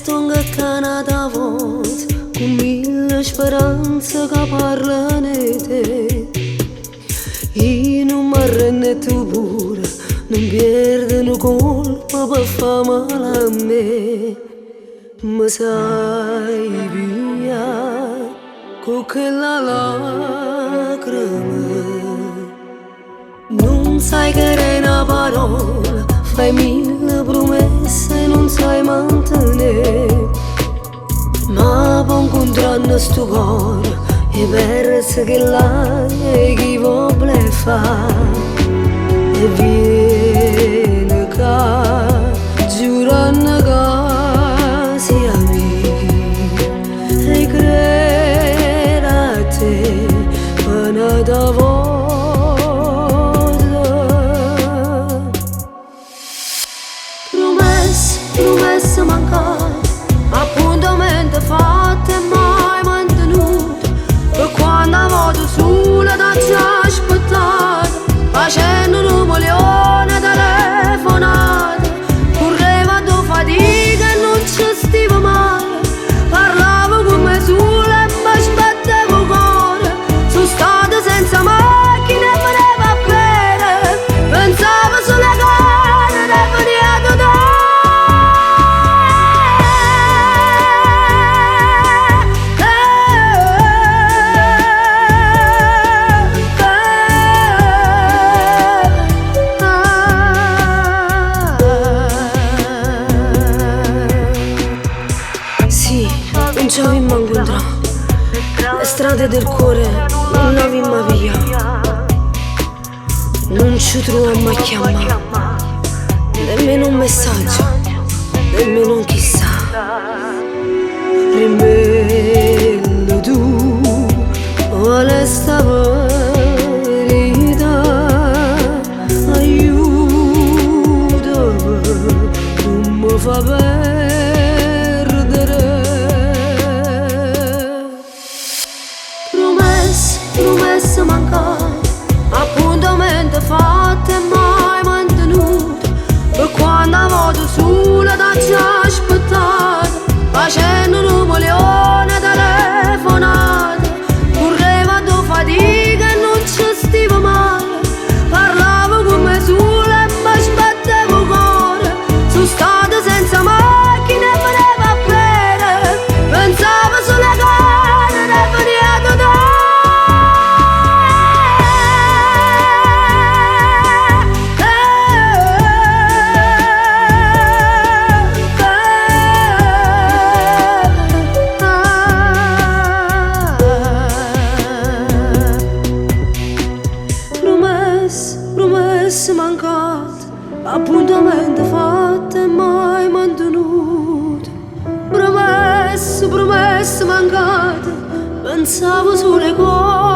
sto in Canada volta con mille speranze che parlano di te. Io non mi arrendo pure, non perdono colpa per fare male a me. Ma sai via con quella lacrima. Non sai che è una parola, fai mille promesse e non sai mantenere. Ma poi incontrando sto cuore e persi che l'hai chi vuole fare. E viene qua giurando che si amici e crede a te una da volta. Promesse mancate, appuntamento fatto e mai mantenuto. E quando vado sola da ci aspettare, facendo un milione telefonate, correva da fatica e non ci stiva mai. Parlavo con me sola e mi sbattevo cuore. Sono stata senza macchina e me ne va a bere. Pensavo sulle cose e venivo da. Non ci avevamo incontrato, le strade del cuore non l'avevamo via. Non ci trovammo a chiamare, nemmeno un messaggio, nemmeno un chissà. Rimbello tu, quale sta verità, aiutami, non mi fa perdere. Promesse mancate, appuntamento fatto e mai mantenuto. E quando vado sola da ci aspettare, facendo un milione telefonate, correva da fatica e non ci stiva mai. Parlavo con me sola e mi sbattevo cuore. Sono stata senza macchina e me ne va a bere. Pensavo sulle cose e venivo da. Promesse mancate, appuntamento fatto e mai mantenuto. Promesse mancate, pensavo sulle cose